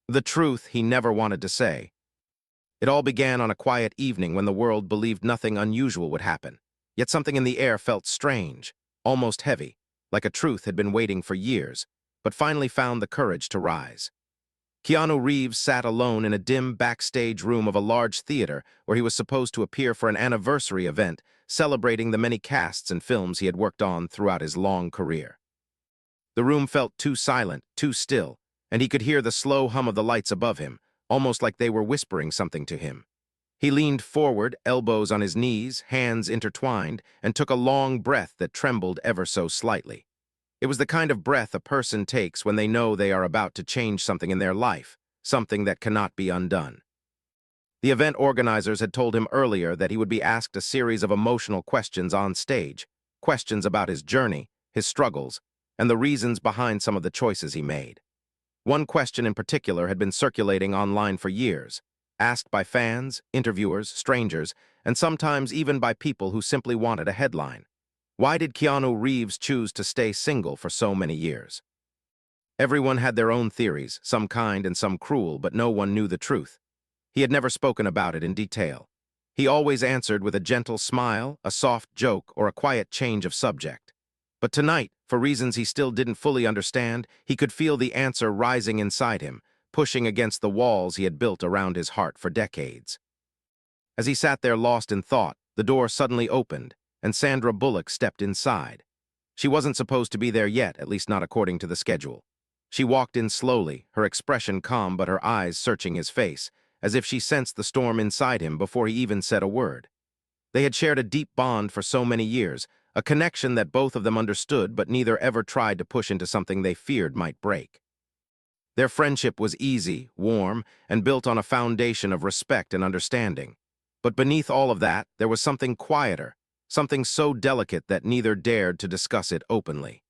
The truth he never wanted to say. It all began on a quiet evening when the world believed nothing unusual would happen. Yet something in the air felt strange, almost heavy, like a truth had been waiting for years, but finally found the courage to rise. Keanu Reeves sat alone in a dim backstage room of a large theater where he was supposed to appear for an anniversary event celebrating the many casts and films he had worked on throughout his long career. The room felt too silent, too still, and he could hear the slow hum of the lights above him, almost like they were whispering something to him. He leaned forward, elbows on his knees, hands intertwined, and took a long breath that trembled ever so slightly. It was the kind of breath a person takes when they know they are about to change something in their life, something that cannot be undone. The event organizers had told him earlier that he would be asked a series of emotional questions on stage, questions about his journey, his struggles, and the reasons behind some of the choices he made. One question in particular had been circulating online for years, asked by fans, interviewers, strangers, and sometimes even by people who simply wanted a headline. Why did Keanu Reeves choose to stay single for so many years? Everyone had their own theories, some kind and some cruel, but no one knew the truth. He had never spoken about it in detail. He always answered with a gentle smile, a soft joke, or a quiet change of subject. But tonight, for reasons he still didn't fully understand, he could feel the answer rising inside him, pushing against the walls he had built around his heart for decades. As he sat there lost in thought, the door suddenly opened, and Sandra Bullock stepped inside. She wasn't supposed to be there yet, at least not according to the schedule. She walked in slowly, her expression calm but her eyes searching his face, as if she sensed the storm inside him before he even said a word. They had shared a deep bond for so many years, a connection that both of them understood but neither ever tried to push into something they feared might break. Their friendship was easy, warm, and built on a foundation of respect and understanding. But beneath all of that, there was something quieter, something so delicate that neither dared to discuss it openly.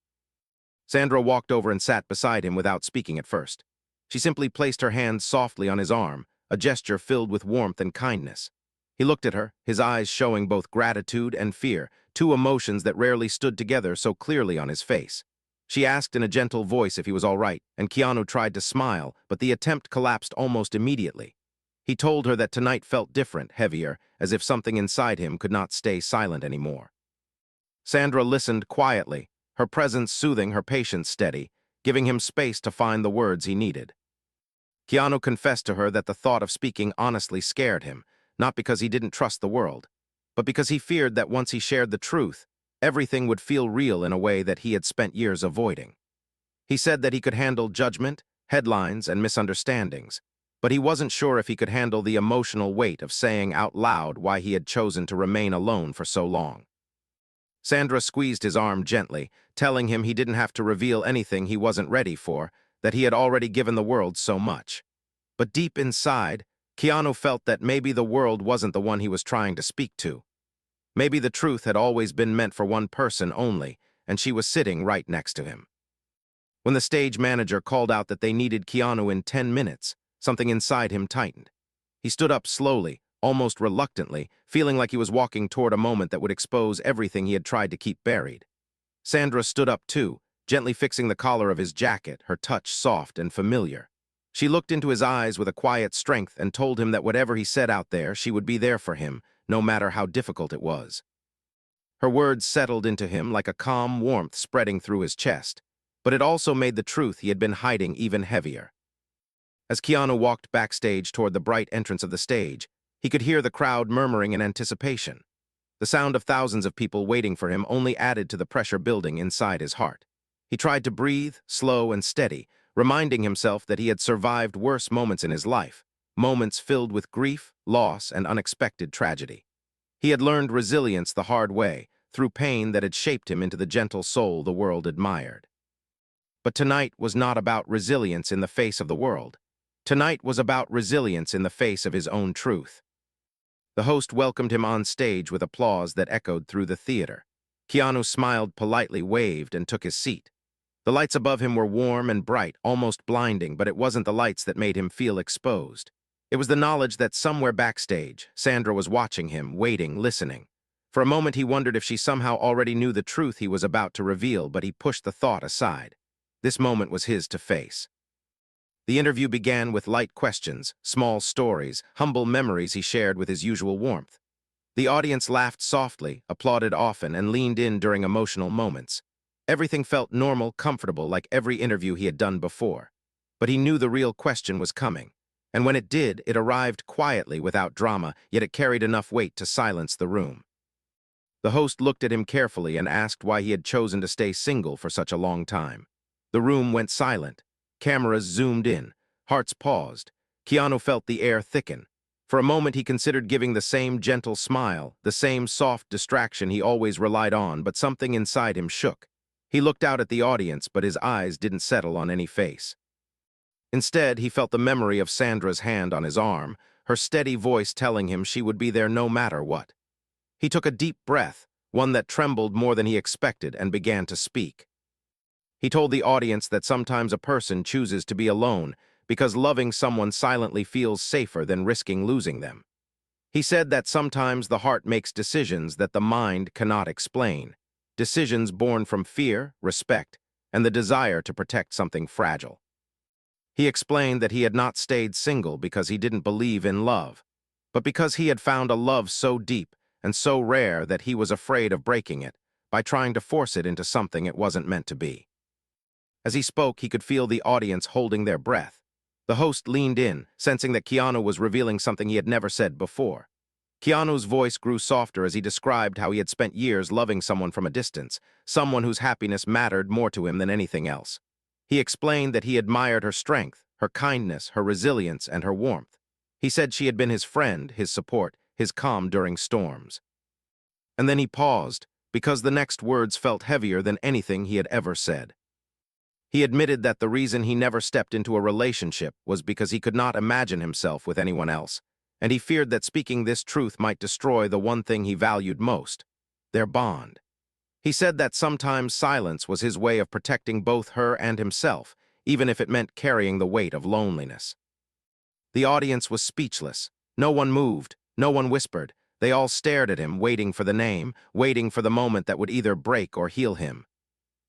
Sandra walked over and sat beside him without speaking at first. She simply placed her hand softly on his arm, a gesture filled with warmth and kindness. He looked at her, his eyes showing both gratitude and fear, two emotions that rarely stood together so clearly on his face. She asked in a gentle voice if he was all right, and Keanu tried to smile, but the attempt collapsed almost immediately. He told her that tonight felt different, heavier, as if something inside him could not stay silent anymore. Sandra listened quietly, her presence soothing, her patience steady, giving him space to find the words he needed. Keanu confessed to her that the thought of speaking honestly scared him, not because he didn't trust the world, but because he feared that once he shared the truth, everything would feel real in a way that he had spent years avoiding. He said that he could handle judgment, headlines, and misunderstandings, but he wasn't sure if he could handle the emotional weight of saying out loud why he had chosen to remain alone for so long. Sandra squeezed his arm gently, telling him he didn't have to reveal anything he wasn't ready for, that he had already given the world so much. But deep inside, Keanu felt that maybe the world wasn't the one he was trying to speak to. Maybe the truth had always been meant for one person only, and she was sitting right next to him. When the stage manager called out that they needed Keanu in 10 minutes, something inside him tightened. He stood up slowly, almost reluctantly, feeling like he was walking toward a moment that would expose everything he had tried to keep buried. Sandra stood up too, gently fixing the collar of his jacket, her touch soft and familiar. She looked into his eyes with a quiet strength and told him that whatever he said out there, she would be there for him, no matter how difficult it was. Her words settled into him like a calm warmth spreading through his chest, but it also made the truth he had been hiding even heavier. As Keanu walked backstage toward the bright entrance of the stage, he could hear the crowd murmuring in anticipation. The sound of thousands of people waiting for him only added to the pressure building inside his heart. He tried to breathe, slow and steady, reminding himself that he had survived worse moments in his life, moments filled with grief, loss, and unexpected tragedy. He had learned resilience the hard way, through pain that had shaped him into the gentle soul the world admired. But tonight was not about resilience in the face of the world. Tonight was about resilience in the face of his own truth. The host welcomed him on stage with applause that echoed through the theater. Keanu smiled politely, waved, and took his seat. The lights above him were warm and bright, almost blinding, but it wasn't the lights that made him feel exposed. It was the knowledge that somewhere backstage, Sandra was watching him, waiting, listening. For a moment he wondered if she somehow already knew the truth he was about to reveal, but he pushed the thought aside. This moment was his to face. The interview began with light questions, small stories, humble memories he shared with his usual warmth. The audience laughed softly, applauded often, and leaned in during emotional moments. Everything felt normal, comfortable, like every interview he had done before. But he knew the real question was coming. And when it did, it arrived quietly, without drama, yet it carried enough weight to silence the room. The host looked at him carefully and asked why he had chosen to stay single for such a long time. The room went silent. Cameras zoomed in. Hearts paused. Keanu felt the air thicken. For a moment he considered giving the same gentle smile, the same soft distraction he always relied on, but something inside him shook. He looked out at the audience, but his eyes didn't settle on any face. Instead, he felt the memory of Sandra's hand on his arm, her steady voice telling him she would be there no matter what. He took a deep breath, one that trembled more than he expected, and began to speak. He told the audience that sometimes a person chooses to be alone because loving someone silently feels safer than risking losing them. He said that sometimes the heart makes decisions that the mind cannot explain, decisions born from fear, respect, and the desire to protect something fragile. He explained that he had not stayed single because he didn't believe in love, but because he had found a love so deep and so rare that he was afraid of breaking it by trying to force it into something it wasn't meant to be. As he spoke, he could feel the audience holding their breath. The host leaned in, sensing that Keanu was revealing something he had never said before. Keanu's voice grew softer as he described how he had spent years loving someone from a distance, someone whose happiness mattered more to him than anything else. He explained that he admired her strength, her kindness, her resilience, and her warmth. He said she had been his friend, his support, his calm during storms. And then he paused, because the next words felt heavier than anything he had ever said. He admitted that the reason he never stepped into a relationship was because he could not imagine himself with anyone else, and he feared that speaking this truth might destroy the one thing he valued most, their bond. He said that sometimes silence was his way of protecting both her and himself, even if it meant carrying the weight of loneliness. The audience was speechless. No one moved, no one whispered. They all stared at him, waiting for the name, waiting for the moment that would either break or heal him.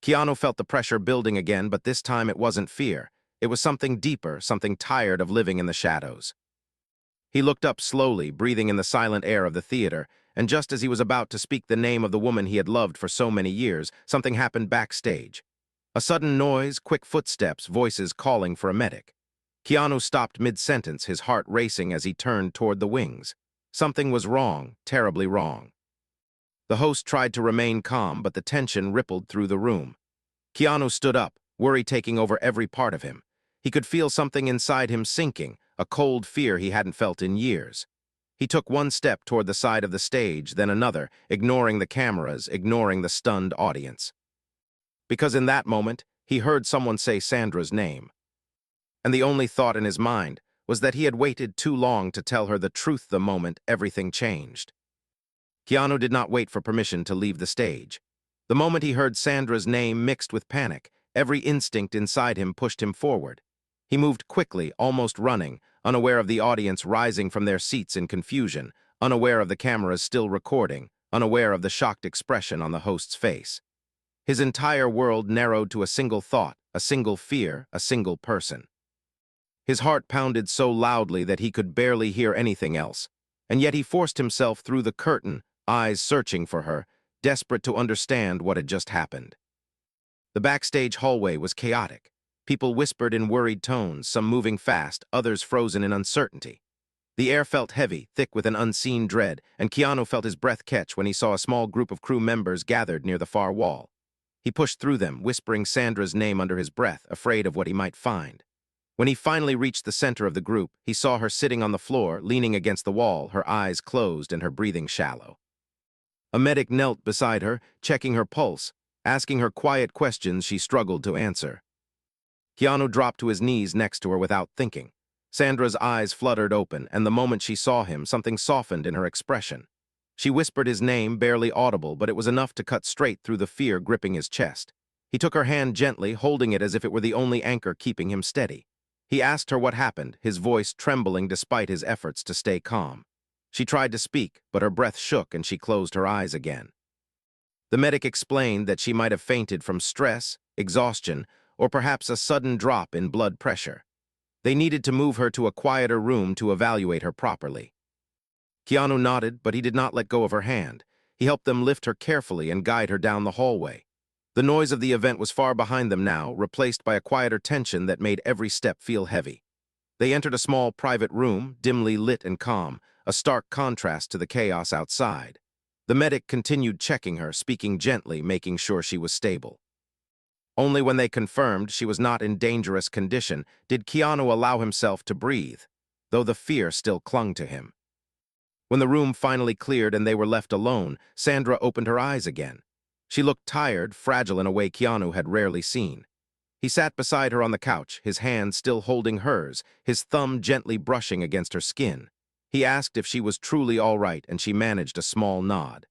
Keanu felt the pressure building again, but this time it wasn't fear. It was something deeper, something tired of living in the shadows. He looked up slowly, breathing in the silent air of the theater, and just as he was about to speak the name of the woman he had loved for so many years, something happened backstage. A sudden noise, quick footsteps, voices calling for a medic. Keanu stopped mid-sentence, his heart racing as he turned toward the wings. Something was wrong, terribly wrong. The host tried to remain calm, but the tension rippled through the room. Keanu stood up, worry taking over every part of him. He could feel something inside him sinking, a cold fear he hadn't felt in years. He took one step toward the side of the stage, then another, ignoring the cameras, ignoring the stunned audience. Because in that moment, he heard someone say Sandra's name. And the only thought in his mind was that he had waited too long to tell her the truth the moment everything changed. Keanu did not wait for permission to leave the stage. The moment he heard Sandra's name mixed with panic, every instinct inside him pushed him forward. He moved quickly, almost running, unaware of the audience rising from their seats in confusion, unaware of the cameras still recording, unaware of the shocked expression on the host's face. His entire world narrowed to a single thought, a single fear, a single person. His heart pounded so loudly that he could barely hear anything else, and yet he forced himself through the curtain, eyes searching for her, desperate to understand what had just happened. The backstage hallway was chaotic. People whispered in worried tones, some moving fast, others frozen in uncertainty. The air felt heavy, thick with an unseen dread, and Keanu felt his breath catch when he saw a small group of crew members gathered near the far wall. He pushed through them, whispering Sandra's name under his breath, afraid of what he might find. When he finally reached the center of the group, he saw her sitting on the floor, leaning against the wall, her eyes closed and her breathing shallow. A medic knelt beside her, checking her pulse, asking her quiet questions she struggled to answer. Keanu dropped to his knees next to her without thinking. Sandra's eyes fluttered open, and the moment she saw him, something softened in her expression. She whispered his name, barely audible, but it was enough to cut straight through the fear gripping his chest. He took her hand gently, holding it as if it were the only anchor keeping him steady. He asked her what happened, his voice trembling despite his efforts to stay calm. She tried to speak, but her breath shook and she closed her eyes again. The medic explained that she might have fainted from stress, exhaustion, or perhaps a sudden drop in blood pressure. They needed to move her to a quieter room to evaluate her properly. Keanu nodded, but he did not let go of her hand. He helped them lift her carefully and guide her down the hallway. The noise of the event was far behind them now, replaced by a quieter tension that made every step feel heavy. They entered a small private room, dimly lit and calm, a stark contrast to the chaos outside. The medic continued checking her, speaking gently, making sure she was stable. Only when they confirmed she was not in dangerous condition did Keanu allow himself to breathe, though the fear still clung to him. When the room finally cleared and they were left alone, Sandra opened her eyes again. She looked tired, fragile in a way Keanu had rarely seen. He sat beside her on the couch, his hand still holding hers, his thumb gently brushing against her skin. He asked if she was truly all right, and she managed a small nod.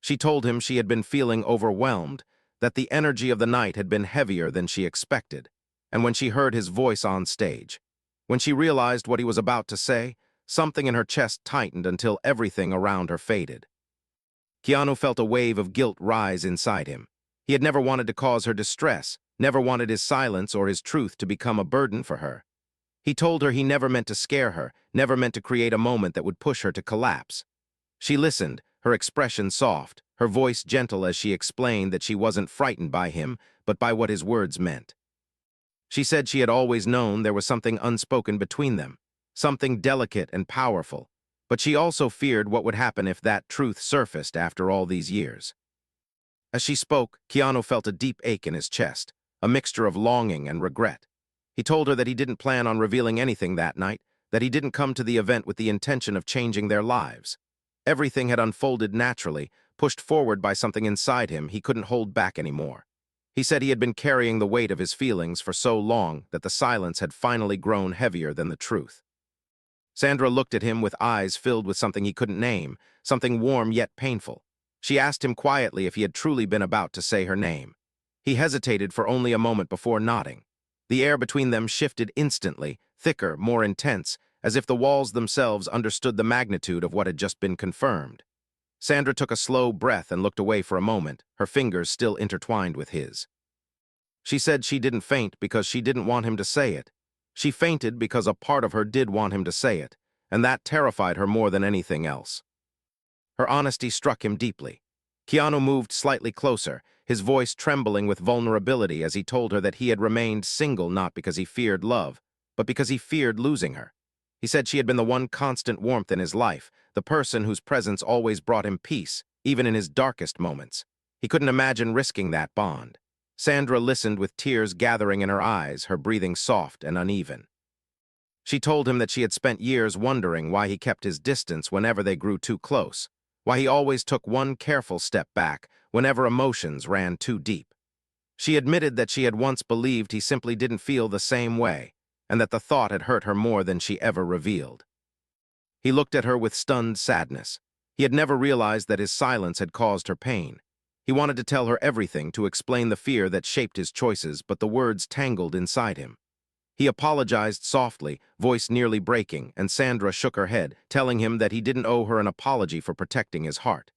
She told him she had been feeling overwhelmed, that the energy of the night had been heavier than she expected, and when she heard his voice on stage, when she realized what he was about to say, something in her chest tightened until everything around her faded. Keanu felt a wave of guilt rise inside him. He had never wanted to cause her distress, never wanted his silence or his truth to become a burden for her. He told her he never meant to scare her, never meant to create a moment that would push her to collapse. She listened, her expression soft, her voice gentle as she explained that she wasn't frightened by him, but by what his words meant. She said she had always known there was something unspoken between them, something delicate and powerful, but she also feared what would happen if that truth surfaced after all these years. As she spoke, Keanu felt a deep ache in his chest, a mixture of longing and regret. He told her that he didn't plan on revealing anything that night, that he didn't come to the event with the intention of changing their lives. Everything had unfolded naturally, pushed forward by something inside him he couldn't hold back anymore. He said he had been carrying the weight of his feelings for so long that the silence had finally grown heavier than the truth. Sandra looked at him with eyes filled with something he couldn't name, something warm yet painful. She asked him quietly if he had truly been about to say her name. He hesitated for only a moment before nodding. The air between them shifted instantly, thicker, more intense, as if the walls themselves understood the magnitude of what had just been confirmed. Sandra took a slow breath and looked away for a moment, her fingers still intertwined with his. She said she didn't faint because she didn't want him to say it. She fainted because a part of her did want him to say it, and that terrified her more than anything else. Her honesty struck him deeply. Keanu moved slightly closer, his voice trembling with vulnerability as he told her that he had remained single not because he feared love, but because he feared losing her. He said she had been the one constant warmth in his life, the person whose presence always brought him peace, even in his darkest moments. He couldn't imagine risking that bond. Sandra listened with tears gathering in her eyes, her breathing soft and uneven. She told him that she had spent years wondering why he kept his distance whenever they grew too close, why he always took one careful step back whenever emotions ran too deep. She admitted that she had once believed he simply didn't feel the same way, and that the thought had hurt her more than she ever revealed. He looked at her with stunned sadness. He had never realized that his silence had caused her pain. He wanted to tell her everything, to explain the fear that shaped his choices, but the words tangled inside him. He apologized softly, voice nearly breaking, and Sandra shook her head, telling him that he didn't owe her an apology for protecting his heart.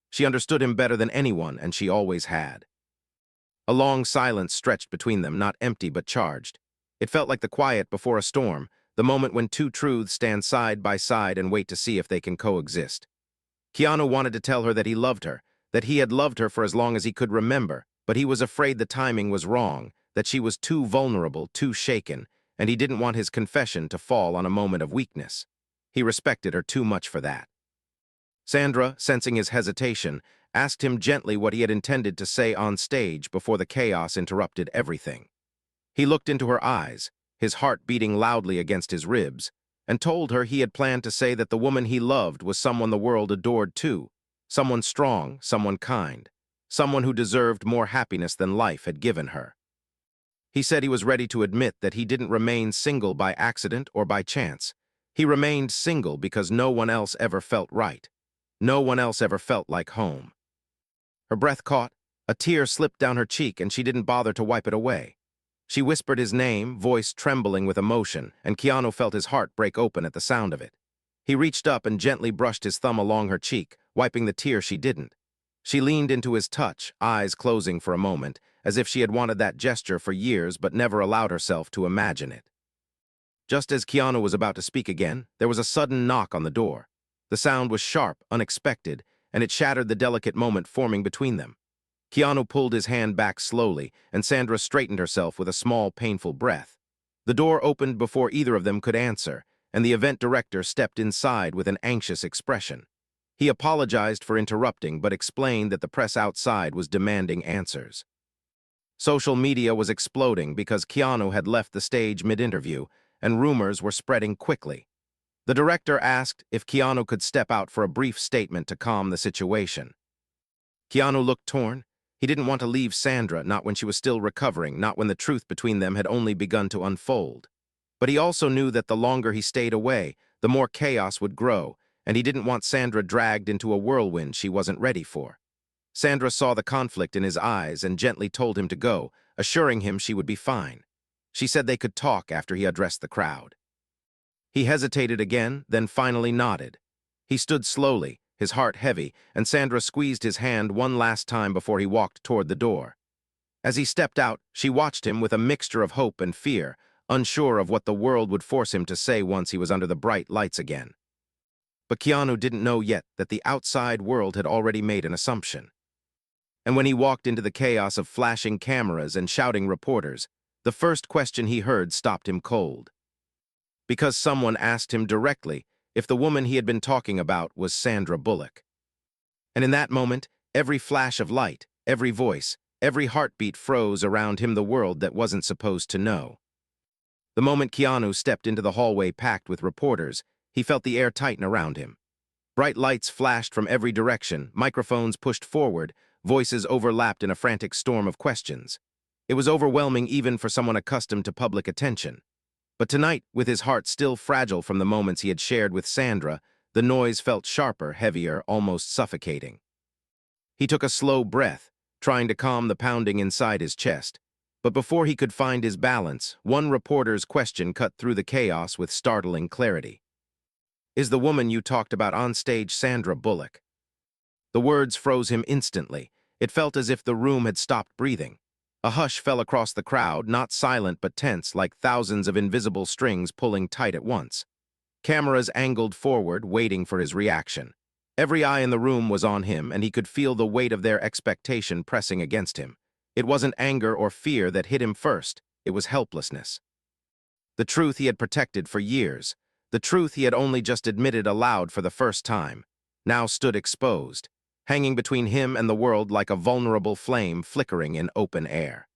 She understood him better than anyone, and she always had. A long silence stretched between them, not empty but charged. It felt like the quiet before a storm, the moment when two truths stand side by side and wait to see if they can coexist. Keanu wanted to tell her that he loved her, that he had loved her for as long as he could remember, but he was afraid the timing was wrong, that she was too vulnerable, too shaken, and he didn't want his confession to fall on a moment of weakness. He respected her too much for that. Sandra, sensing his hesitation, asked him gently what he had intended to say on stage before the chaos interrupted everything. He looked into her eyes, his heart beating loudly against his ribs, and told her he had planned to say that the woman he loved was someone the world adored too, someone strong, someone kind, someone who deserved more happiness than life had given her. He said he was ready to admit that he didn't remain single by accident or by chance. He remained single because no one else ever felt right. No one else ever felt like home. Her breath caught, a tear slipped down her cheek, and she didn't bother to wipe it away. She whispered his name, voice trembling with emotion, and Keanu felt his heart break open at the sound of it. He reached up and gently brushed his thumb along her cheek, wiping the tear she didn't. She leaned into his touch, eyes closing for a moment, as if she had wanted that gesture for years but never allowed herself to imagine it. Just as Keanu was about to speak again, there was a sudden knock on the door. The sound was sharp, unexpected, and it shattered the delicate moment forming between them. Keanu pulled his hand back slowly, and Sandra straightened herself with a small, painful breath. The door opened before either of them could answer, and the event director stepped inside with an anxious expression. He apologized for interrupting, but explained that the press outside was demanding answers. Social media was exploding because Keanu had left the stage mid-interview, and rumors were spreading quickly. The director asked if Keanu could step out for a brief statement to calm the situation. Keanu looked torn. He didn't want to leave Sandra, not when she was still recovering, not when the truth between them had only begun to unfold. But he also knew that the longer he stayed away, the more chaos would grow, and he didn't want Sandra dragged into a whirlwind she wasn't ready for. Sandra saw the conflict in his eyes and gently told him to go, assuring him she would be fine. She said they could talk after he addressed the crowd. He hesitated again, then finally nodded. He stood slowly, his heart heavy, and Sandra squeezed his hand one last time before he walked toward the door. As he stepped out, she watched him with a mixture of hope and fear, unsure of what the world would force him to say once he was under the bright lights again. But Keanu didn't know yet that the outside world had already made an assumption. And when he walked into the chaos of flashing cameras and shouting reporters, the first question he heard stopped him cold. Because someone asked him directly if the woman he had been talking about was Sandra Bullock. And in that moment, every flash of light, every voice, every heartbeat froze around him the world that wasn't supposed to know. The moment Keanu stepped into the hallway packed with reporters, he felt the air tighten around him. Bright lights flashed from every direction, microphones pushed forward, voices overlapped in a frantic storm of questions. It was overwhelming even for someone accustomed to public attention. But tonight, with his heart still fragile from the moments he had shared with Sandra, the noise felt sharper, heavier, almost suffocating. He took a slow breath, trying to calm the pounding inside his chest. But before he could find his balance, one reporter's question cut through the chaos with startling clarity. "Is the woman you talked about on stage Sandra Bullock?" The words froze him instantly. It felt as if the room had stopped breathing. A hush fell across the crowd, not silent but tense, like thousands of invisible strings pulling tight at once. Cameras angled forward, waiting for his reaction. Every eye in the room was on him, and he could feel the weight of their expectation pressing against him. It wasn't anger or fear that hit him first, it was helplessness. The truth he had protected for years, the truth he had only just admitted aloud for the first time, now stood exposed, hanging between him and the world like a vulnerable flame flickering in open air.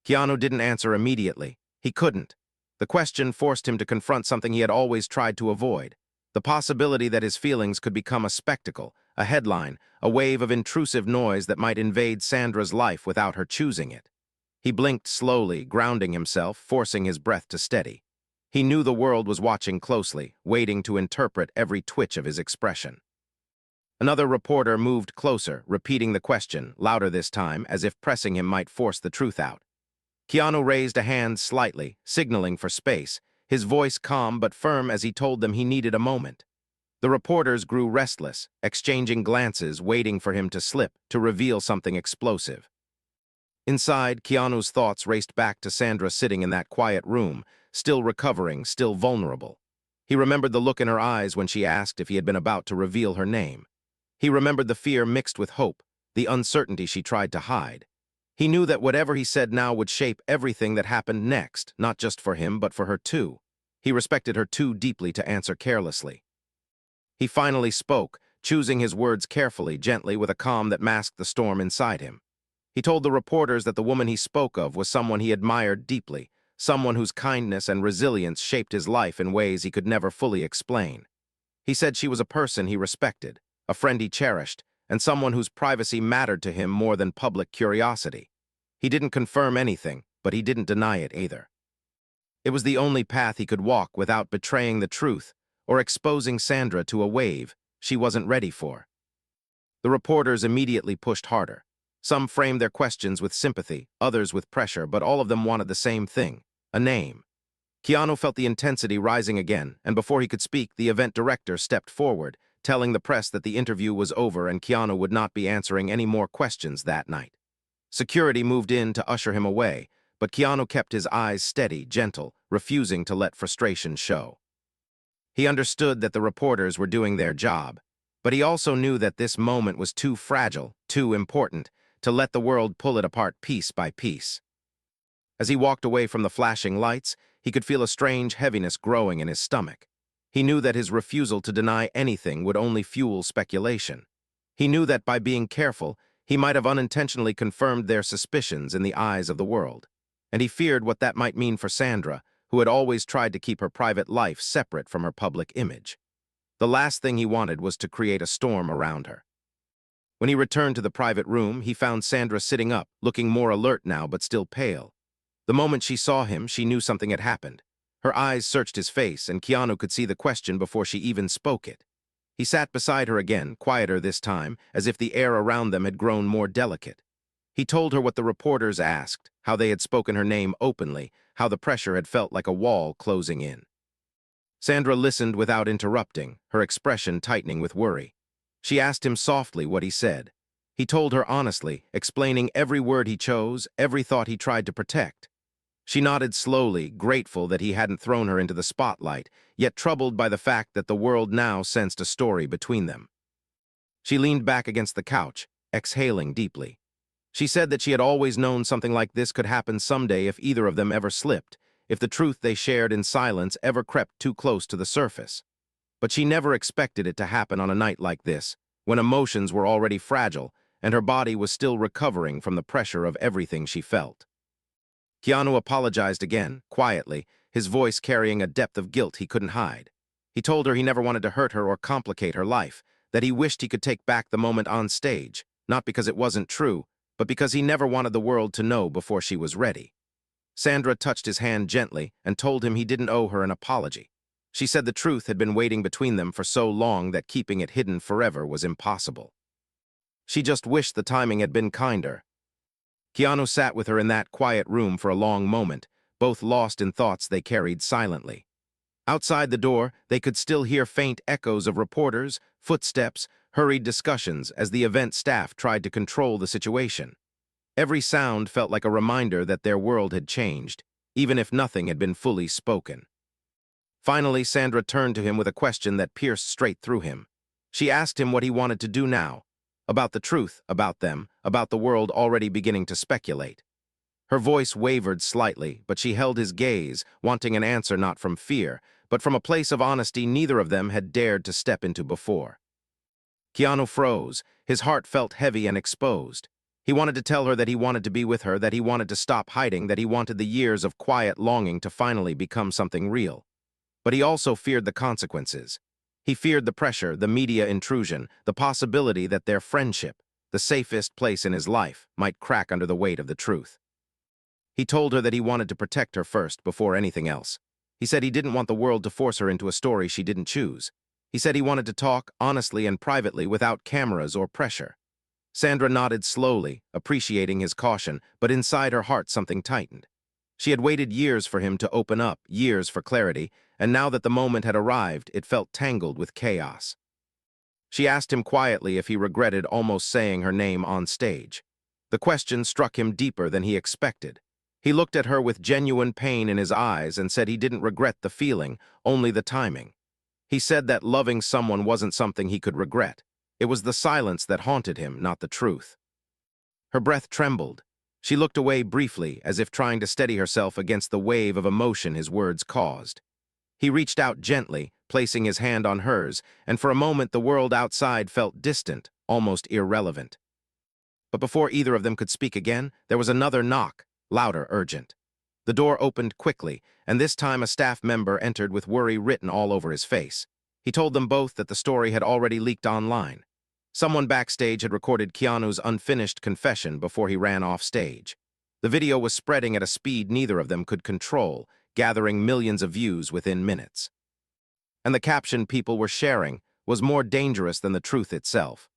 Keanu didn't answer immediately. He couldn't. The question forced him to confront something he had always tried to avoid, the possibility that his feelings could become a spectacle, a headline, a wave of intrusive noise that might invade Sandra's life without her choosing it. He blinked slowly, grounding himself, forcing his breath to steady. He knew the world was watching closely, waiting to interpret every twitch of his expression. Another reporter moved closer, repeating the question, louder this time, as if pressing him might force the truth out. Keanu raised a hand slightly, signaling for space, his voice calm but firm as he told them he needed a moment. The reporters grew restless, exchanging glances, waiting for him to slip, to reveal something explosive. Inside, Keanu's thoughts raced back to Sandra sitting in that quiet room, still recovering, still vulnerable. He remembered the look in her eyes when she asked if he had been about to reveal her name. He remembered the fear mixed with hope, the uncertainty she tried to hide. He knew that whatever he said now would shape everything that happened next, not just for him, but for her too. He respected her too deeply to answer carelessly. He finally spoke, choosing his words carefully, gently, with a calm that masked the storm inside him. He told the reporters that the woman he spoke of was someone he admired deeply, someone whose kindness and resilience shaped his life in ways he could never fully explain. He said she was a person he respected, a friend he cherished, and someone whose privacy mattered to him more than public curiosity. He didn't confirm anything, but he didn't deny it either. It was the only path he could walk without betraying the truth or exposing Sandra to a wave she wasn't ready for. The reporters immediately pushed harder. Some framed their questions with sympathy, others with pressure, but all of them wanted the same thing, a name. Keanu felt the intensity rising again, and before he could speak, the event director stepped forward, telling the press that the interview was over and Keanu would not be answering any more questions that night. Security moved in to usher him away, but Keanu kept his eyes steady, gentle, refusing to let frustration show. He understood that the reporters were doing their job, but he also knew that this moment was too fragile, too important, to let the world pull it apart piece by piece. As he walked away from the flashing lights, he could feel a strange heaviness growing in his stomach. He knew that his refusal to deny anything would only fuel speculation. He knew that by being careful, he might have unintentionally confirmed their suspicions in the eyes of the world. And he feared what that might mean for Sandra, who had always tried to keep her private life separate from her public image. The last thing he wanted was to create a storm around her. When he returned to the private room, he found Sandra sitting up, looking more alert now but still pale. The moment she saw him, she knew something had happened. Her eyes searched his face, and Keanu could see the question before she even spoke it. He sat beside her again, quieter this time, as if the air around them had grown more delicate. He told her what the reporters asked, how they had spoken her name openly, how the pressure had felt like a wall closing in. Sandra listened without interrupting, her expression tightening with worry. She asked him softly what he said. He told her honestly, explaining every word he chose, every thought he tried to protect. She nodded slowly, grateful that he hadn't thrown her into the spotlight, yet troubled by the fact that the world now sensed a story between them. She leaned back against the couch, exhaling deeply. She said that she had always known something like this could happen someday if either of them ever slipped, if the truth they shared in silence ever crept too close to the surface. But she never expected it to happen on a night like this, when emotions were already fragile and her body was still recovering from the pressure of everything she felt. Keanu apologized again, quietly, his voice carrying a depth of guilt he couldn't hide. He told her he never wanted to hurt her or complicate her life, that he wished he could take back the moment on stage, not because it wasn't true, but because he never wanted the world to know before she was ready. Sandra touched his hand gently and told him he didn't owe her an apology. She said the truth had been waiting between them for so long that keeping it hidden forever was impossible. She just wished the timing had been kinder. Keanu sat with her in that quiet room for a long moment, both lost in thoughts they carried silently. Outside the door, they could still hear faint echoes of reporters, footsteps, hurried discussions as the event staff tried to control the situation. Every sound felt like a reminder that their world had changed, even if nothing had been fully spoken. Finally, Sandra turned to him with a question that pierced straight through him. She asked him what he wanted to do now, about the truth, about them, about the world already beginning to speculate. Her voice wavered slightly, but she held his gaze, wanting an answer not from fear, but from a place of honesty neither of them had dared to step into before. Keanu froze, his heart felt heavy and exposed. He wanted to tell her that he wanted to be with her, that he wanted to stop hiding, that he wanted the years of quiet longing to finally become something real. But he also feared the consequences. He feared the pressure, the media intrusion, the possibility that their friendship, the safest place in his life, might crack under the weight of the truth. He told her that he wanted to protect her first, before anything else. He said he didn't want the world to force her into a story she didn't choose. He said he wanted to talk, honestly and privately, without cameras or pressure. Sandra nodded slowly, appreciating his caution, but inside her heart something tightened. She had waited years for him to open up, years for clarity, and now that the moment had arrived, it felt tangled with chaos. She asked him quietly if he regretted almost saying her name on stage. The question struck him deeper than he expected. He looked at her with genuine pain in his eyes and said he didn't regret the feeling, only the timing. He said that loving someone wasn't something he could regret. It was the silence that haunted him, not the truth. Her breath trembled. She looked away briefly, as if trying to steady herself against the wave of emotion his words caused. He reached out gently, placing his hand on hers, and for a moment the world outside felt distant, almost irrelevant. But before either of them could speak again, there was another knock, louder, urgent. The door opened quickly, and this time a staff member entered with worry written all over his face. He told them both that the story had already leaked online. Someone backstage had recorded Keanu's unfinished confession before he ran off stage. The video was spreading at a speed neither of them could control, gathering millions of views within minutes. And the caption people were sharing was more dangerous than the truth itself.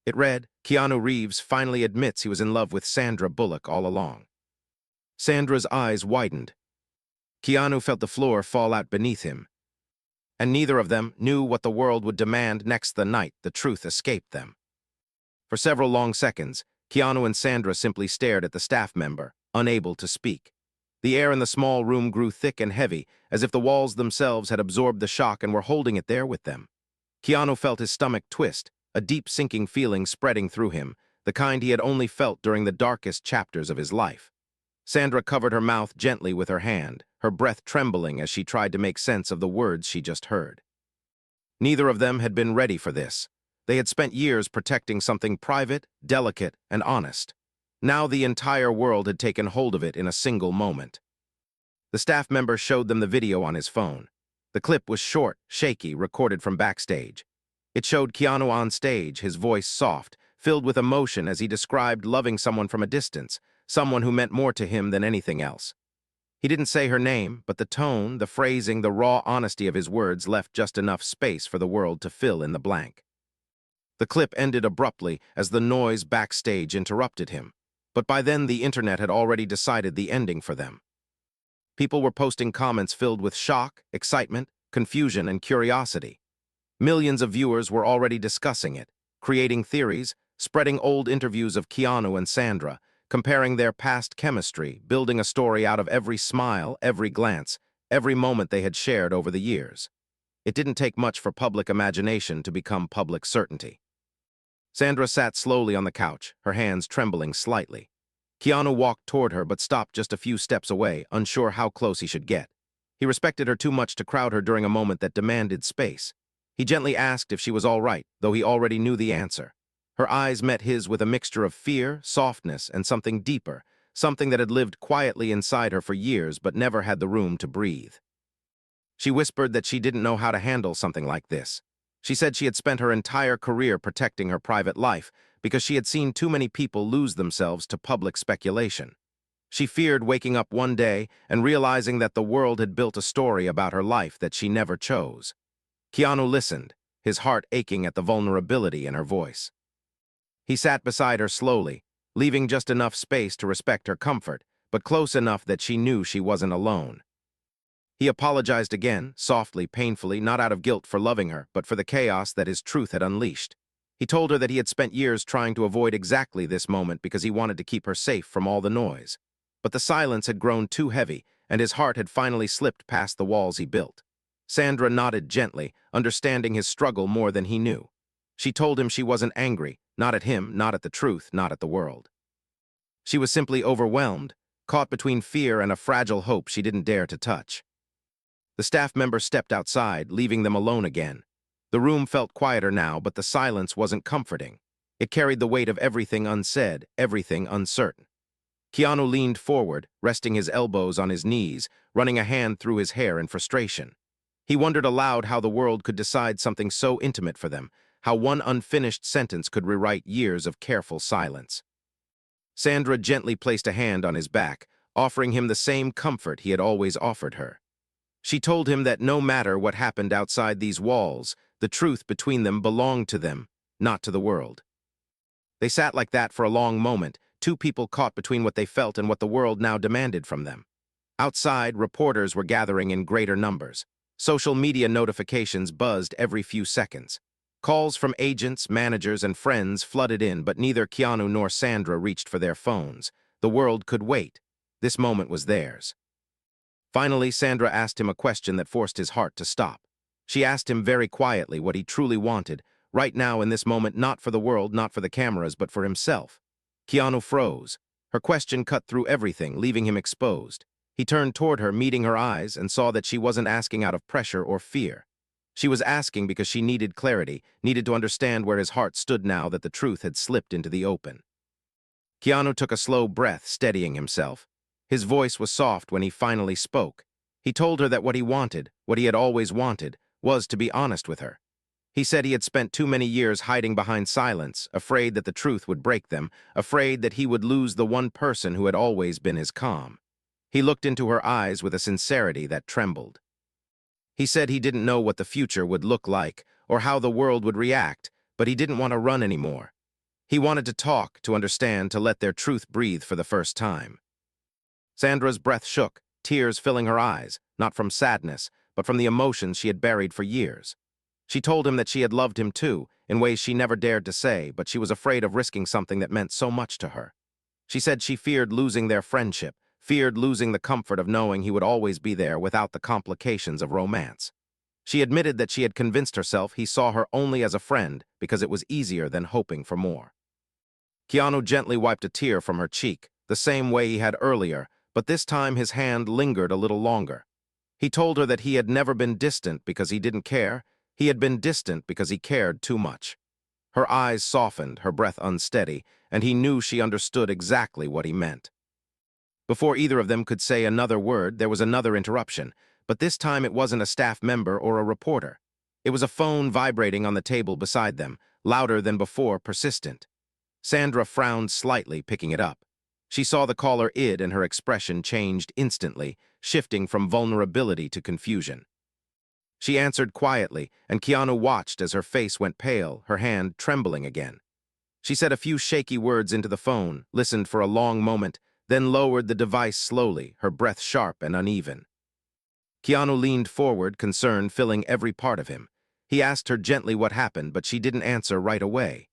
It read, "Keanu Reeves finally admits he was in love with Sandra Bullock all along." Sandra's eyes widened. Keanu felt the floor fall out beneath him. And neither of them knew what the world would demand next the night the truth escaped them. For several long seconds, Keanu and Sandra simply stared at the staff member, unable to speak. The air in the small room grew thick and heavy, as if the walls themselves had absorbed the shock and were holding it there with them. Keanu felt his stomach twist, a deep sinking feeling spreading through him, the kind he had only felt during the darkest chapters of his life. Sandra covered her mouth gently with her hand, her breath trembling as she tried to make sense of the words she just heard. Neither of them had been ready for this. They had spent years protecting something private, delicate, and honest. Now the entire world had taken hold of it in a single moment. The staff member showed them the video on his phone. The clip was short, shaky, recorded from backstage. It showed Keanu on stage, his voice soft, filled with emotion as he described loving someone from a distance, someone who meant more to him than anything else. He didn't say her name, but the tone, the phrasing, the raw honesty of his words left just enough space for the world to fill in the blank. The clip ended abruptly as the noise backstage interrupted him, but by then the internet had already decided the ending for them. People were posting comments filled with shock, excitement, confusion, and curiosity. Millions of viewers were already discussing it, creating theories, spreading old interviews of Keanu and Sandra, comparing their past chemistry, building a story out of every smile, every glance, every moment they had shared over the years. It didn't take much for public imagination to become public certainty. Sandra sat slowly on the couch, her hands trembling slightly. Keanu walked toward her but stopped just a few steps away, unsure how close he should get. He respected her too much to crowd her during a moment that demanded space. He gently asked if she was all right, though he already knew the answer. Her eyes met his with a mixture of fear, softness, and something deeper, something that had lived quietly inside her for years but never had the room to breathe. She whispered that she didn't know how to handle something like this. She said she had spent her entire career protecting her private life because she had seen too many people lose themselves to public speculation. She feared waking up one day and realizing that the world had built a story about her life that she never chose. Keanu listened, his heart aching at the vulnerability in her voice. He sat beside her slowly, leaving just enough space to respect her comfort, but close enough that she knew she wasn't alone. He apologized again, softly, painfully, not out of guilt for loving her, but for the chaos that his truth had unleashed. He told her that he had spent years trying to avoid exactly this moment because he wanted to keep her safe from all the noise. But the silence had grown too heavy, and his heart had finally slipped past the walls he built. Sandra nodded gently, understanding his struggle more than he knew. She told him she wasn't angry, not at him, not at the truth, not at the world. She was simply overwhelmed, caught between fear and a fragile hope she didn't dare to touch. The staff member stepped outside, leaving them alone again. The room felt quieter now, but the silence wasn't comforting. It carried the weight of everything unsaid, everything uncertain. Keanu leaned forward, resting his elbows on his knees, running a hand through his hair in frustration. He wondered aloud how the world could decide something so intimate for them, how one unfinished sentence could rewrite years of careful silence. Sandra gently placed a hand on his back, offering him the same comfort he had always offered her. She told him that no matter what happened outside these walls, the truth between them belonged to them, not to the world. They sat like that for a long moment, two people caught between what they felt and what the world now demanded from them. Outside, reporters were gathering in greater numbers. Social media notifications buzzed every few seconds. Calls from agents, managers, and friends flooded in, but neither Keanu nor Sandra reached for their phones. The world could wait. This moment was theirs. Finally, Sandra asked him a question that forced his heart to stop. She asked him very quietly what he truly wanted, right now in this moment, not for the world, not for the cameras, but for himself. Keanu froze. Her question cut through everything, leaving him exposed. He turned toward her, meeting her eyes, and saw that she wasn't asking out of pressure or fear. She was asking because she needed clarity, needed to understand where his heart stood now that the truth had slipped into the open. Keanu took a slow breath, steadying himself. His voice was soft when he finally spoke. He told her that what he wanted, what he had always wanted, was to be honest with her. He said he had spent too many years hiding behind silence, afraid that the truth would break them, afraid that he would lose the one person who had always been his calm. He looked into her eyes with a sincerity that trembled. He said he didn't know what the future would look like or how the world would react, but he didn't want to run anymore. He wanted to talk, to understand, to let their truth breathe for the first time. Sandra's breath shook, tears filling her eyes, not from sadness, but from the emotions she had buried for years. She told him that she had loved him too, in ways she never dared to say, but she was afraid of risking something that meant so much to her. She said she feared losing their friendship, feared losing the comfort of knowing he would always be there without the complications of romance. She admitted that she had convinced herself he saw her only as a friend because it was easier than hoping for more. Keanu gently wiped a tear from her cheek, the same way he had earlier, but this time his hand lingered a little longer. He told her that he had never been distant because he didn't care. He had been distant because he cared too much. Her eyes softened, her breath unsteady, and he knew she understood exactly what he meant. Before either of them could say another word, there was another interruption, but this time it wasn't a staff member or a reporter. It was a phone vibrating on the table beside them, louder than before, persistent. Sandra frowned slightly, picking it up. She saw the caller id and her expression changed instantly, shifting from vulnerability to confusion. She answered quietly, and Keanu watched as her face went pale, her hand trembling again. She said a few shaky words into the phone, listened for a long moment, then lowered the device slowly, her breath sharp and uneven. Keanu leaned forward, concern filling every part of him. He asked her gently what happened, but she didn't answer right away.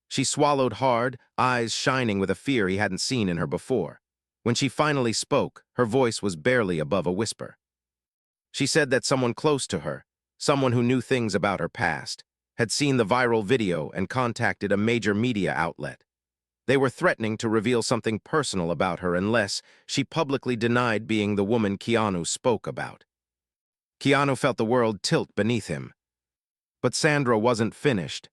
She swallowed hard, eyes shining with a fear he hadn't seen in her before. When she finally spoke, her voice was barely above a whisper. She said that someone close to her, someone who knew things about her past, had seen the viral video and contacted a major media outlet. They were threatening to reveal something personal about her unless she publicly denied being the woman Keanu spoke about. Keanu felt the world tilt beneath him. But Sandra wasn't finished.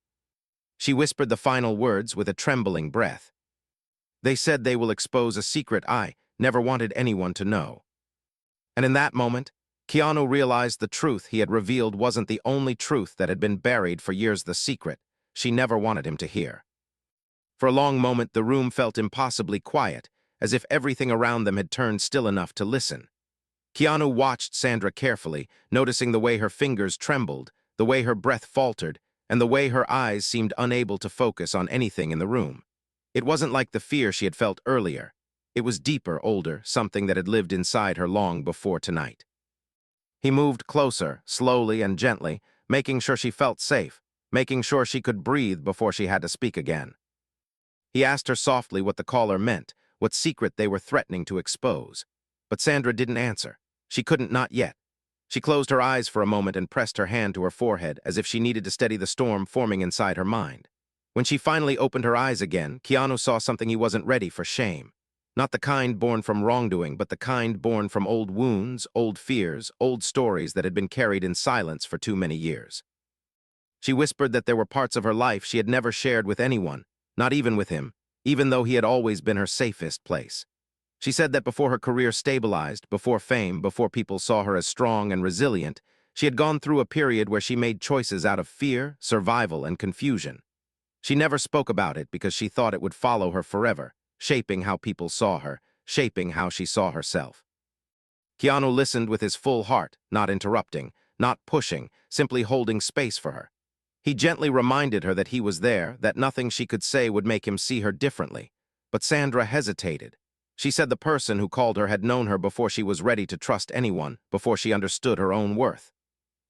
She whispered the final words with a trembling breath. They said they will expose a secret I never wanted anyone to know. And in that moment, Keanu realized the truth he had revealed wasn't the only truth that had been buried for years, the secret she never wanted him to hear. For a long moment, the room felt impossibly quiet, as if everything around them had turned still enough to listen. Keanu watched Sandra carefully, noticing the way her fingers trembled, the way her breath faltered, and the way her eyes seemed unable to focus on anything in the room. It wasn't like the fear she had felt earlier. It was deeper, older, something that had lived inside her long before tonight. He moved closer, slowly and gently, making sure she felt safe, making sure she could breathe before she had to speak again. He asked her softly what the caller meant, what secret they were threatening to expose. But Sandra didn't answer. She couldn't, not yet. She closed her eyes for a moment and pressed her hand to her forehead as if she needed to steady the storm forming inside her mind. When she finally opened her eyes again, Keanu saw something he wasn't ready for: shame. Not the kind born from wrongdoing, but the kind born from old wounds, old fears, old stories that had been carried in silence for too many years. She whispered that there were parts of her life she had never shared with anyone, not even with him, even though he had always been her safest place. She said that before her career stabilized, before fame, before people saw her as strong and resilient, she had gone through a period where she made choices out of fear, survival, and confusion. She never spoke about it because she thought it would follow her forever, shaping how people saw her, shaping how she saw herself. Keanu listened with his full heart, not interrupting, not pushing, simply holding space for her. He gently reminded her that he was there, that nothing she could say would make him see her differently. But Sandra hesitated. She said the person who called her had known her before she was ready to trust anyone, before she understood her own worth.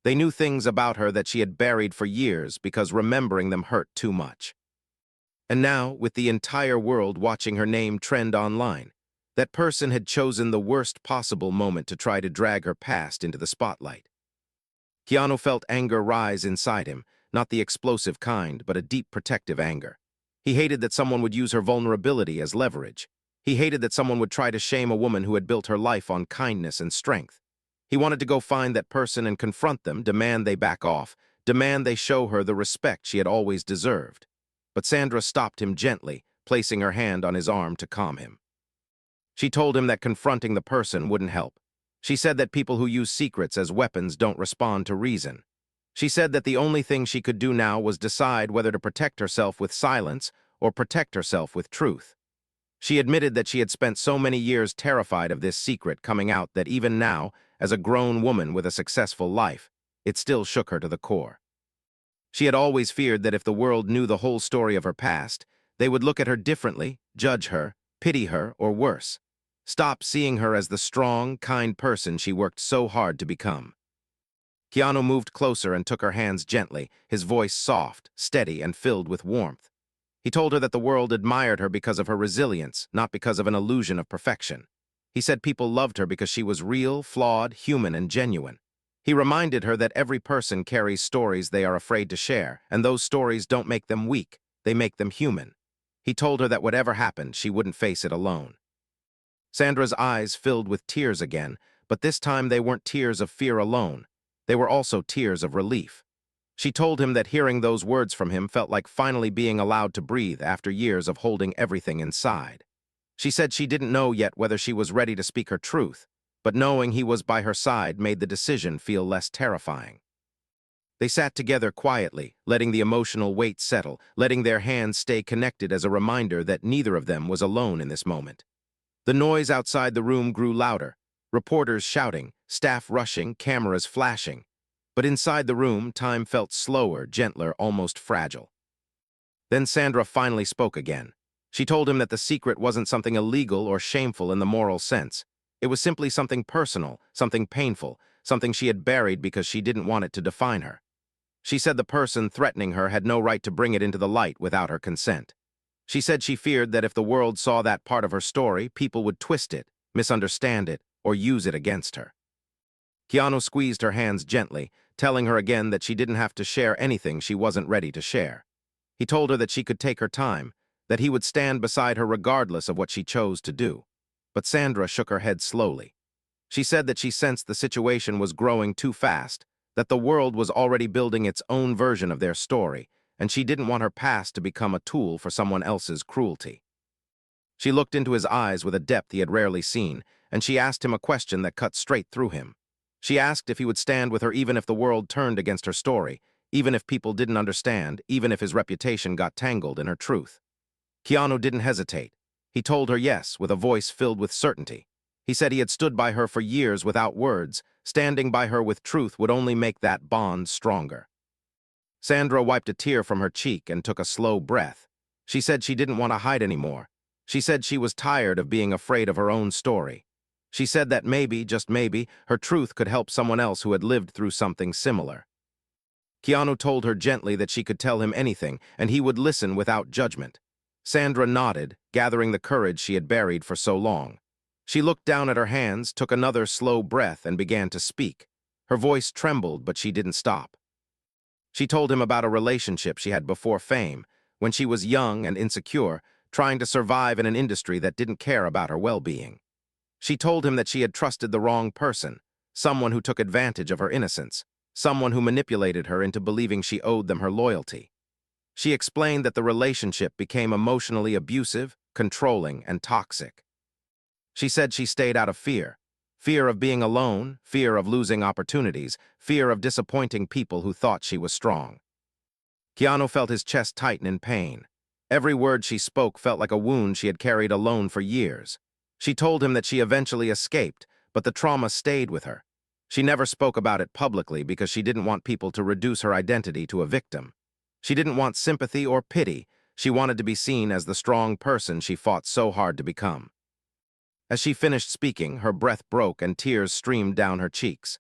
They knew things about her that she had buried for years because remembering them hurt too much. And now, with the entire world watching her name trend online, that person had chosen the worst possible moment to try to drag her past into the spotlight. Keanu felt anger rise inside him, not the explosive kind, but a deep protective anger. He hated that someone would use her vulnerability as leverage. He hated that someone would try to shame a woman who had built her life on kindness and strength. He wanted to go find that person and confront them, demand they back off, demand they show her the respect she had always deserved. But Sandra stopped him gently, placing her hand on his arm to calm him. She told him that confronting the person wouldn't help. She said that people who use secrets as weapons don't respond to reason. She said that the only thing she could do now was decide whether to protect herself with silence or protect herself with truth. She admitted that she had spent so many years terrified of this secret coming out that even now, as a grown woman with a successful life, it still shook her to the core. She had always feared that if the world knew the whole story of her past, they would look at her differently, judge her, pity her, or worse, stop seeing her as the strong, kind person she worked so hard to become. Keanu moved closer and took her hands gently, his voice soft, steady, and filled with warmth. He told her that the world admired her because of her resilience, not because of an illusion of perfection. He said people loved her because she was real, flawed, human, and genuine. He reminded her that every person carries stories they are afraid to share, and those stories don't make them weak, they make them human. He told her that whatever happened, she wouldn't face it alone. Sandra's eyes filled with tears again, but this time they weren't tears of fear alone. They were also tears of relief. She told him that hearing those words from him felt like finally being allowed to breathe after years of holding everything inside. She said she didn't know yet whether she was ready to speak her truth, but knowing he was by her side made the decision feel less terrifying. They sat together quietly, letting the emotional weight settle, letting their hands stay connected as a reminder that neither of them was alone in this moment. The noise outside the room grew louder, reporters shouting, staff rushing, cameras flashing. But inside the room, time felt slower, gentler, almost fragile. Then Sandra finally spoke again. She told him that the secret wasn't something illegal or shameful in the moral sense. It was simply something personal, something painful, something she had buried because she didn't want it to define her. She said the person threatening her had no right to bring it into the light without her consent. She said she feared that if the world saw that part of her story, people would twist it, misunderstand it, or use it against her. Keanu squeezed her hands gently, telling her again that she didn't have to share anything she wasn't ready to share. He told her that she could take her time, that he would stand beside her regardless of what she chose to do. But Sandra shook her head slowly. She said that she sensed the situation was growing too fast, that the world was already building its own version of their story, and she didn't want her past to become a tool for someone else's cruelty. She looked into his eyes with a depth he had rarely seen, and she asked him a question that cut straight through him. She asked if he would stand with her even if the world turned against her story, even if people didn't understand, even if his reputation got tangled in her truth. Keanu didn't hesitate. He told her yes, with a voice filled with certainty. He said he had stood by her for years without words. Standing by her with truth would only make that bond stronger. Sandra wiped a tear from her cheek and took a slow breath. She said she didn't want to hide anymore. She said she was tired of being afraid of her own story. She said that maybe, just maybe, her truth could help someone else who had lived through something similar. Keanu told her gently that she could tell him anything, and he would listen without judgment. Sandra nodded, gathering the courage she had buried for so long. She looked down at her hands, took another slow breath, and began to speak. Her voice trembled, but she didn't stop. She told him about a relationship she had before fame, when she was young and insecure, trying to survive in an industry that didn't care about her well-being. She told him that she had trusted the wrong person, someone who took advantage of her innocence, someone who manipulated her into believing she owed them her loyalty. She explained that the relationship became emotionally abusive, controlling, and toxic. She said she stayed out of fear. Fear of being alone, fear of losing opportunities, fear of disappointing people who thought she was strong. Keanu felt his chest tighten in pain. Every word she spoke felt like a wound she had carried alone for years. She told him that she eventually escaped, but the trauma stayed with her. She never spoke about it publicly because she didn't want people to reduce her identity to a victim. She didn't want sympathy or pity. She wanted to be seen as the strong person she fought so hard to become. As she finished speaking, her breath broke and tears streamed down her cheeks.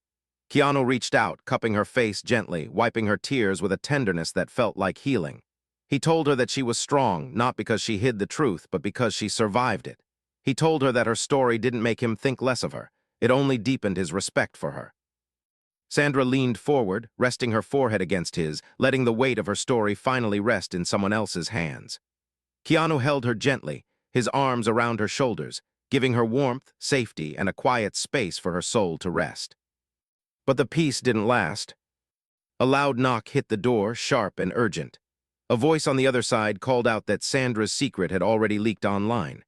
Keanu reached out, cupping her face gently, wiping her tears with a tenderness that felt like healing. He told her that she was strong, not because she hid the truth, but because she survived it. He told her that her story didn't make him think less of her. It only deepened his respect for her. Sandra leaned forward, resting her forehead against his, letting the weight of her story finally rest in someone else's hands. Keanu held her gently, his arms around her shoulders, giving her warmth, safety, and a quiet space for her soul to rest. But the peace didn't last. A loud knock hit the door, sharp and urgent. A voice on the other side called out that Sandra's secret had already leaked online.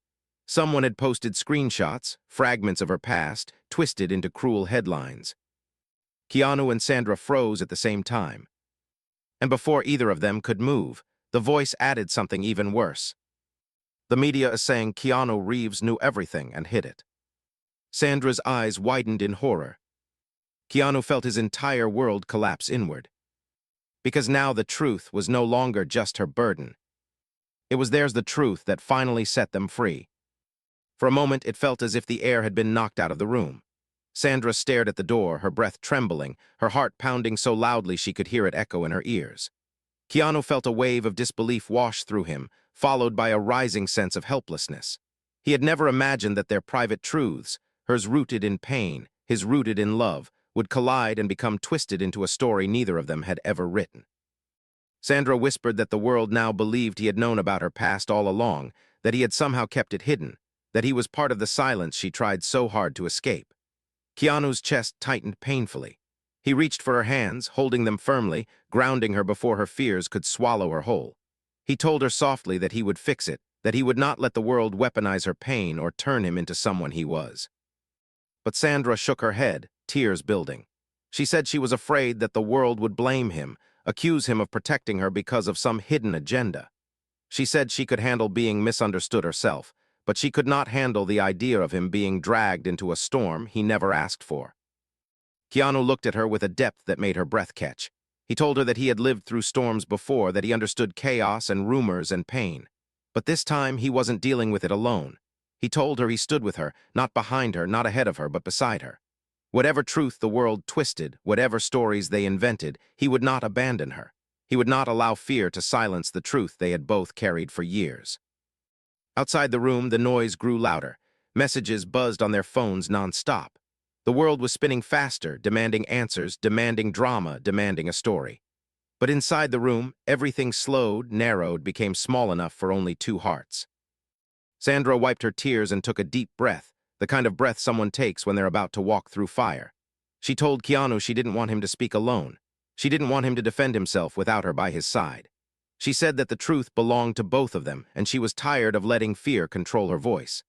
Someone had posted screenshots, fragments of her past, twisted into cruel headlines. Keanu and Sandra froze at the same time. And before either of them could move, the voice added something even worse. The media is saying Keanu Reeves knew everything and hid it. Sandra's eyes widened in horror. Keanu felt his entire world collapse inward. Because now the truth was no longer just her burden. It was theirs, the truth that finally set them free. For a moment, it felt as if the air had been knocked out of the room. Sandra stared at the door, her breath trembling, her heart pounding so loudly she could hear it echo in her ears. Keanu felt a wave of disbelief wash through him, followed by a rising sense of helplessness. He had never imagined that their private truths, hers rooted in pain, his rooted in love, would collide and become twisted into a story neither of them had ever written. Sandra whispered that the world now believed he had known about her past all along, that he had somehow kept it hidden, that he was part of the silence she tried so hard to escape. Keanu's chest tightened painfully. He reached for her hands, holding them firmly, grounding her before her fears could swallow her whole. He told her softly that he would fix it, that he would not let the world weaponize her pain or turn him into someone he was. But Sandra shook her head, tears building. She said she was afraid that the world would blame him, accuse him of protecting her because of some hidden agenda. She said she could handle being misunderstood herself, but she could not handle the idea of him being dragged into a storm he never asked for. Keanu looked at her with a depth that made her breath catch. He told her that he had lived through storms before, that he understood chaos and rumors and pain. But this time he wasn't dealing with it alone. He told her he stood with her, not behind her, not ahead of her, but beside her. Whatever truth the world twisted, whatever stories they invented, he would not abandon her. He would not allow fear to silence the truth they had both carried for years. Outside the room, the noise grew louder. Messages buzzed on their phones non-stop. The world was spinning faster, demanding answers, demanding drama, demanding a story. But inside the room, everything slowed, narrowed, became small enough for only two hearts. Sandra wiped her tears and took a deep breath, the kind of breath someone takes when they're about to walk through fire. She told Keanu she didn't want him to speak alone. She didn't want him to defend himself without her by his side. She said that the truth belonged to both of them, and she was tired of letting fear control her voice.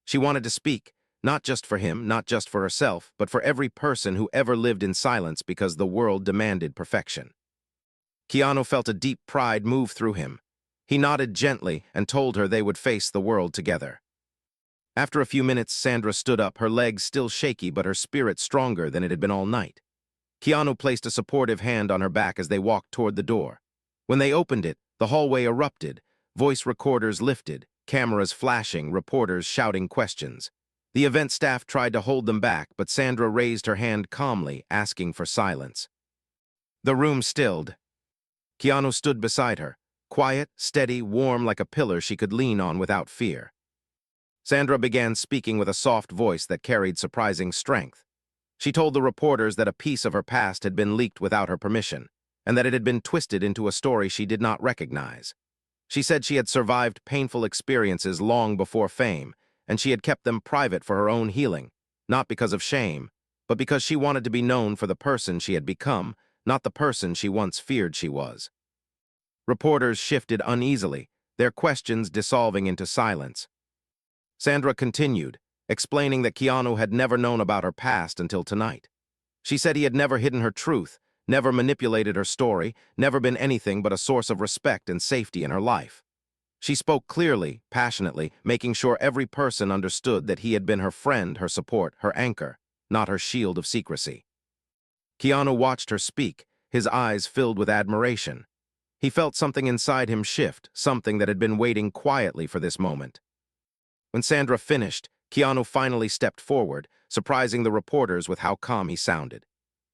She wanted to speak, not just for him, not just for herself, but for every person who ever lived in silence because the world demanded perfection. Keanu felt a deep pride move through him. He nodded gently and told her they would face the world together. After a few minutes, Sandra stood up, her legs still shaky but her spirit stronger than it had been all night. Keanu placed a supportive hand on her back as they walked toward the door. When they opened it, the hallway erupted, voice recorders lifted, cameras flashing, reporters shouting questions. The event staff tried to hold them back, but Sandra raised her hand calmly, asking for silence. The room stilled. Keanu stood beside her, quiet, steady, warm like a pillar she could lean on without fear. Sandra began speaking with a soft voice that carried surprising strength. She told the reporters that a piece of her past had been leaked without her permission, and that it had been twisted into a story she did not recognize. She said she had survived painful experiences long before fame, and she had kept them private for her own healing, not because of shame, but because she wanted to be known for the person she had become, not the person she once feared she was. Reporters shifted uneasily, their questions dissolving into silence. Sandra continued, explaining that Keanu had never known about her past until tonight. She said he had never hidden her truth, never manipulated her story, never been anything but a source of respect and safety in her life. She spoke clearly, passionately, making sure every person understood that he had been her friend, her support, her anchor, not her shield of secrecy. Keanu watched her speak, his eyes filled with admiration. He felt something inside him shift, something that had been waiting quietly for this moment. When Sandra finished, Keanu finally stepped forward, surprising the reporters with how calm he sounded.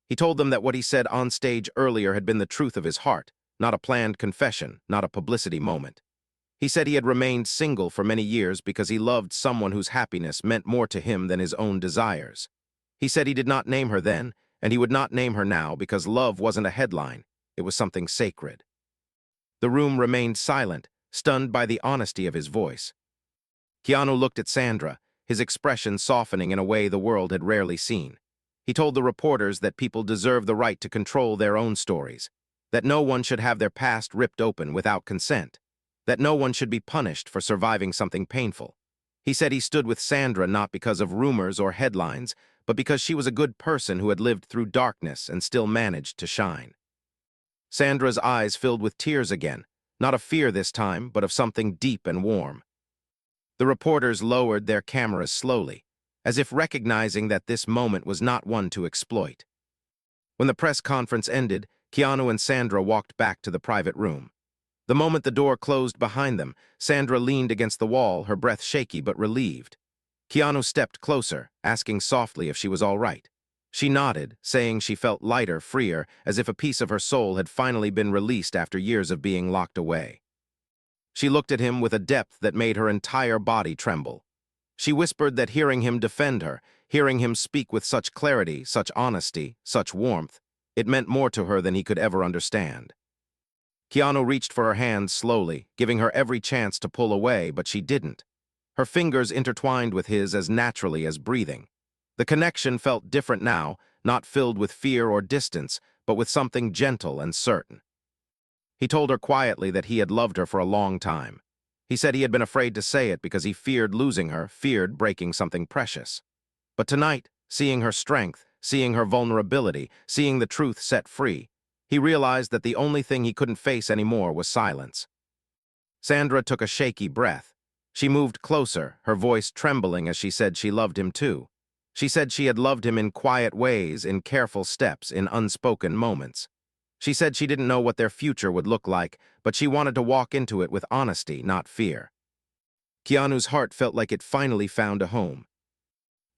He told them that what he said on stage earlier had been the truth of his heart, not a planned confession, not a publicity moment. He said he had remained single for many years because he loved someone whose happiness meant more to him than his own desires. He said he did not name her then, and he would not name her now because love wasn't a headline, it was something sacred. The room remained silent, stunned by the honesty of his voice. Keanu looked at Sandra, his expression softening in a way the world had rarely seen. He told the reporters that people deserve the right to control their own stories, that no one should have their past ripped open without consent, that no one should be punished for surviving something painful. He said he stood with Sandra not because of rumors or headlines, but because she was a good person who had lived through darkness and still managed to shine. Sandra's eyes filled with tears again, not of fear this time, but of something deep and warm. The reporters lowered their cameras slowly, as if recognizing that this moment was not one to exploit. When the press conference ended, Keanu and Sandra walked back to the private room. The moment the door closed behind them, Sandra leaned against the wall, her breath shaky but relieved. Keanu stepped closer, asking softly if she was all right. She nodded, saying she felt lighter, freer, as if a piece of her soul had finally been released after years of being locked away. She looked at him with a depth that made her entire body tremble. She whispered that hearing him defend her, hearing him speak with such clarity, such honesty, such warmth, it meant more to her than he could ever understand. Keanu reached for her hand slowly, giving her every chance to pull away, but she didn't. Her fingers intertwined with his as naturally as breathing. The connection felt different now, not filled with fear or distance, but with something gentle and certain. He told her quietly that he had loved her for a long time. He said he had been afraid to say it because he feared losing her, feared breaking something precious. But tonight, seeing her strength, seeing her vulnerability, seeing the truth set free, he realized that the only thing he couldn't face anymore was silence. Sandra took a shaky breath. She moved closer, her voice trembling as she said she loved him too. She said she had loved him in quiet ways, in careful steps, in unspoken moments. She said she didn't know what their future would look like, but she wanted to walk into it with honesty, not fear. Keanu's heart felt like it finally found a home.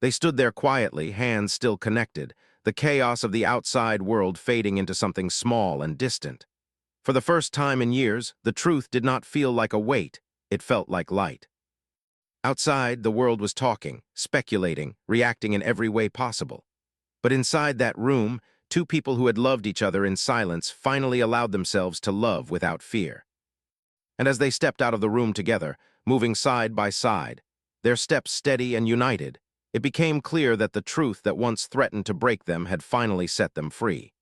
They stood there quietly, hands still connected, the chaos of the outside world fading into something small and distant. For the first time in years, the truth did not feel like a weight, it felt like light. Outside, the world was talking, speculating, reacting in every way possible. But inside that room, two people who had loved each other in silence finally allowed themselves to love without fear. And as they stepped out of the room together, moving side by side, their steps steady and united, it became clear that the truth that once threatened to break them had finally set them free.